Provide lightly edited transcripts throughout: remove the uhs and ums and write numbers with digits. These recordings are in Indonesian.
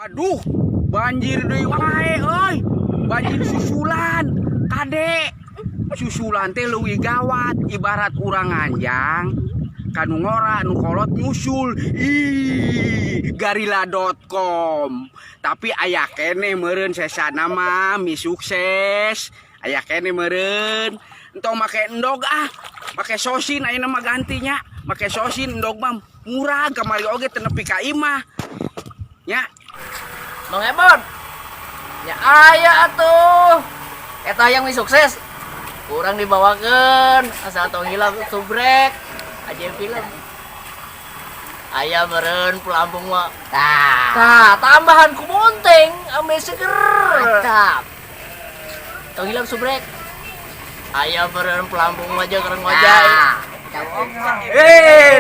Aduh, banjir deui wae euy. Banjir susulan. Kade. Susulan teh leuwih gawat, ibarat urang nganjang kanu ngora nu kolot nyusul. Garila.com. Tapi aya keneh meureun sesana mah mi sukses. Aya keneh meureun. Entong make endog make sosin ayeuna mah gantinya. Make sosin endog mah murah, kamari oge teu nepi ka imah. Nya. Mang Ebon. Ya aya atuh. Eta yang mi sukses. Kurang dibawakeun asal tong hilang subrek aja film. Aya meureun pelampung mah. Tah, tambahan ku monteng ame seger. Mantap. Tong hilang subrek. Aya meureun pelampung mah jeung keur ngojay.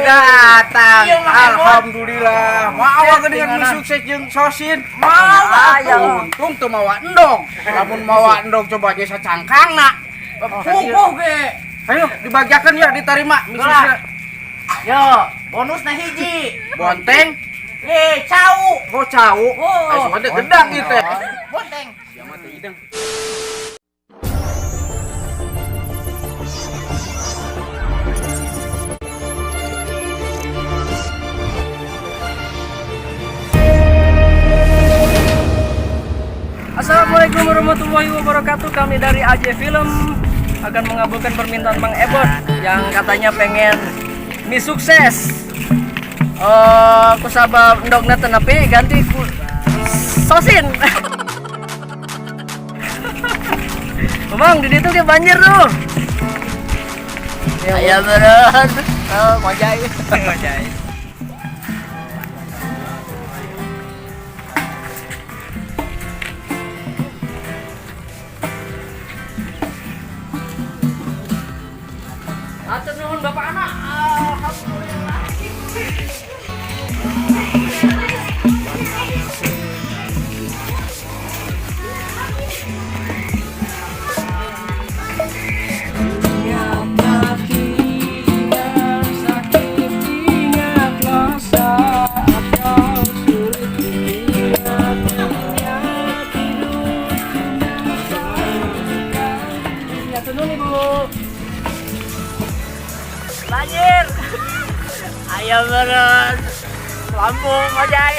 Datang. Alhamdulillah. Mawa geuningan mi sukses jeung sosin. Mawa. Untung teu mawa endog. Lamun mawa endog coba ge sacangkangna. Pupuh ge. Ayo dibagiakeun ya, diterima mi sukses. Yo, bonusna hiji. Bonteng. Cau. Oh, cau. Aya mah teh gedag ieu teh. Bonteng. Ya mah teh ideng. Assalamualaikum warahmatullahi wabarakatuh. Kami dari AJ Film akan mengabulkan permintaan Mang Ebon yang katanya pengen mi sukses. Kusabab endogna teu nepi ganti ku sosin. Bang, di ditu ge banjir tuh. Aya meureun. Ngojay. Ngojay. Atur nuhun Bapak anak. Alhamdulillah. Banjir. Aya meureun pelampung ngojay.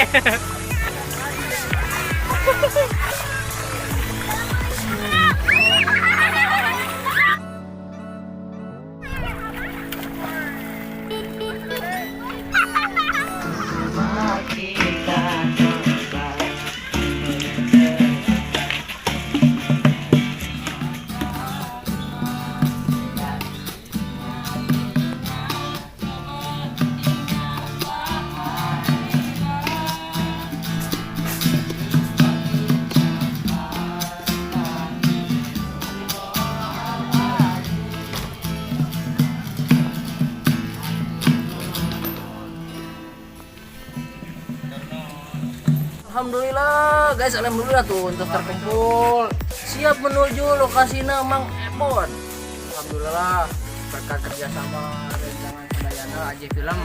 Alhamdulillah guys, alhamdulillah tuh untuk terkumpul siap menuju lokasinya Mang Ebon. Alhamdulillah berkat kerjasama rencana Sadayana AJ Film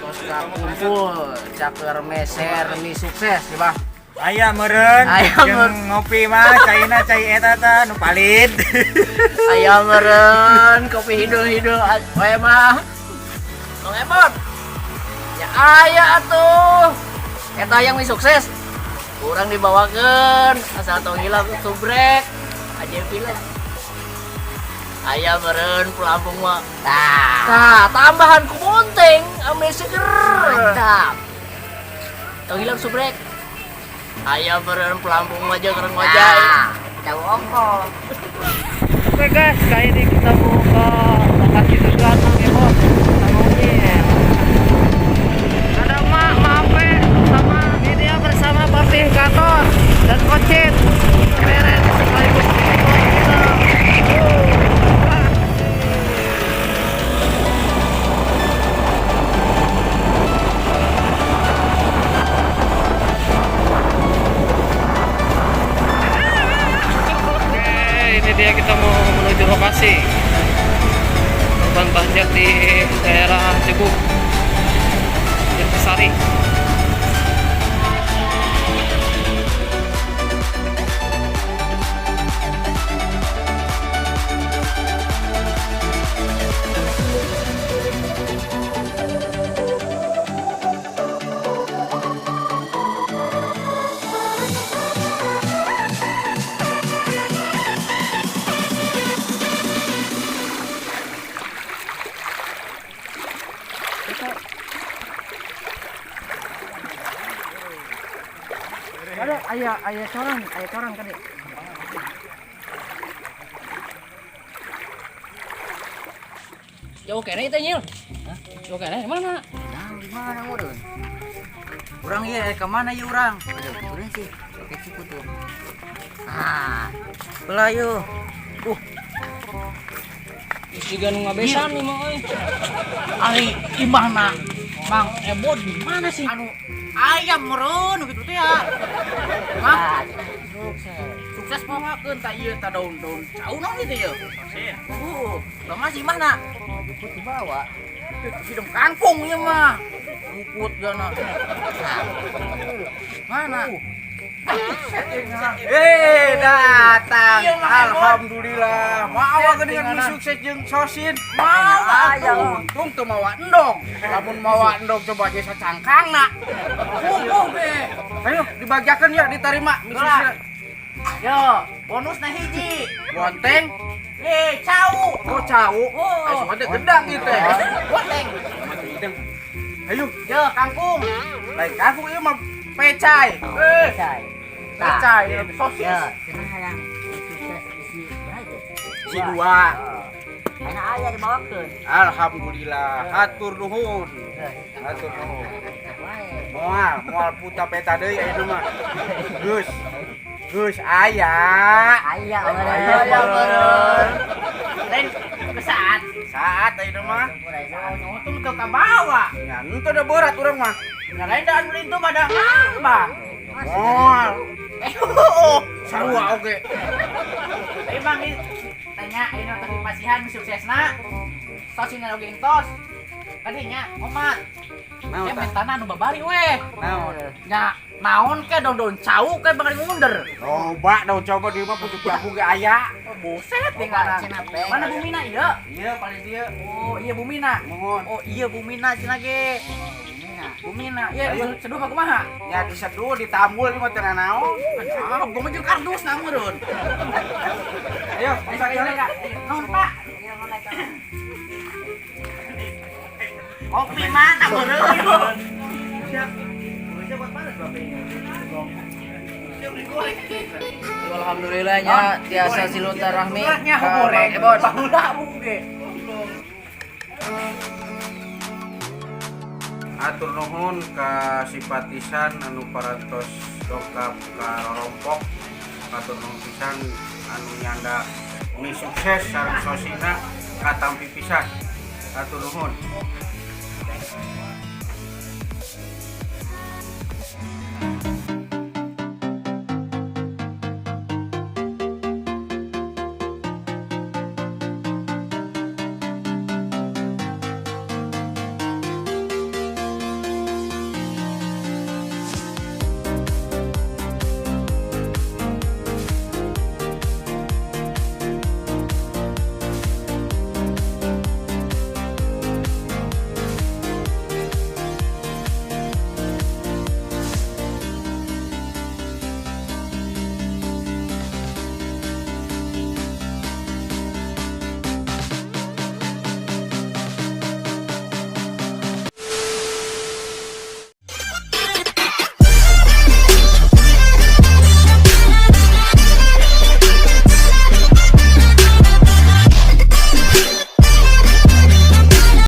tos kumpul caker meser mi sukses ya Bah. Aya meureun jeung ngopi mah caina cai eta teh nu palit. Aya meureun kopi hidul-hidul we mah. Mang Ebon. Ya aya atuh. Eta yang mi sukses. Kurang dibawakeun asal tong hilang subrek aja film. Aya meureun pelampung mah. Tah, tambahan ku monteng ame seger. Mantap. Tong hilang subrek. Aya meureun pelampung mah jeung keur ngojay. Cau ongkol. Oke guys, kali ini kita mau ke lokasi susulan Mang Ebon. Ada Mak Mape sama ini ya bersama Papi Gatot dan Kocit. Keren sekaligus kita. Ini dia kita mau menuju lokasi korban banjir di daerah Ceguk, Sari. Ada ayah corang kan. Jauh kene itu nyil. Jauh kene mana? Nah, di mana meureun? Urang ieu ke mana ieu urang? Aduh, urang sih pakai ciku tuh. Ah, belayu. Istiga nu ngabesan nih mah euy. Ari imahna Mang Ebon di mana sih? Anu ayam meureun gitu teh ya. Mah, Sukses mawakeun ta ieu ta daun-daun cau naon itu ya? udah masih mana? Ikut dibawa. Hidung kangkung ieu mah. Ngikut gana. Mana? Datang. Iya, Mang Ebon. Alhamdulillah. Mawa geuningan mie sukses jeung sosin. Mawa Untung teu mawa endog. Lamun mawa endog coba ge sacangkangna. be. Ayo dibagiakeun ya diterima mie suksesna. Yo, bonusna hiji. Bonteng, Cau. oh cau. Oh. Asuh teh gedang ieu teh. Boteng. Ayo, Yo, kangkung. lain kangkung ieu mah pecai. Cai. Pecai sosis. Ya, cenah yang sukses isi berapa? Si dua. Enak aya dibawakeun. Alhamdulillah, hatur nuhun. Hatur nuhun. Moal puta peta deui aya mah. Geus aya. Aya Aya meureun. Lain kesaat. Saat aya mah. Untung teu kabawa. Nya henteu da berat urang mah. Nah, lain da anu itu pada ngambah. Moal. Sarua oge. Tapi bang ini tanya ini tadi pasihan suksesna. Sosina oge entos. Kadinya omat. Naon tah? Mentana anu babari weh. Naon? Nya naon ke daun-daun cau ke bakal ngunder. Loba daun coba di mah pucuk jagung ge aya. Buset tinggalan. Mana Bumina ieu? Ieu paling dieu. Oh, iya Bumina. Mohon. Oh, iya Bumina cenah ge. Bumina. Iya, seduh mah kumaha? Ya diseduh ditambul ieu mah teu naon. Ah, gua mah jeung kardus na meureun. Ayo, bisa kali. Naon, Pak? Kopi mah tak meureun. Alhamdulillahnya tiasa silaturahmi. Nya goreng, baheula buge. Atur nuhun ka simpatisan anu parantos dongkap ka Rorompok. Atur nuhun pisan anu nyanda mie sukses sareng sosina katampi pisan. Atur nuhun.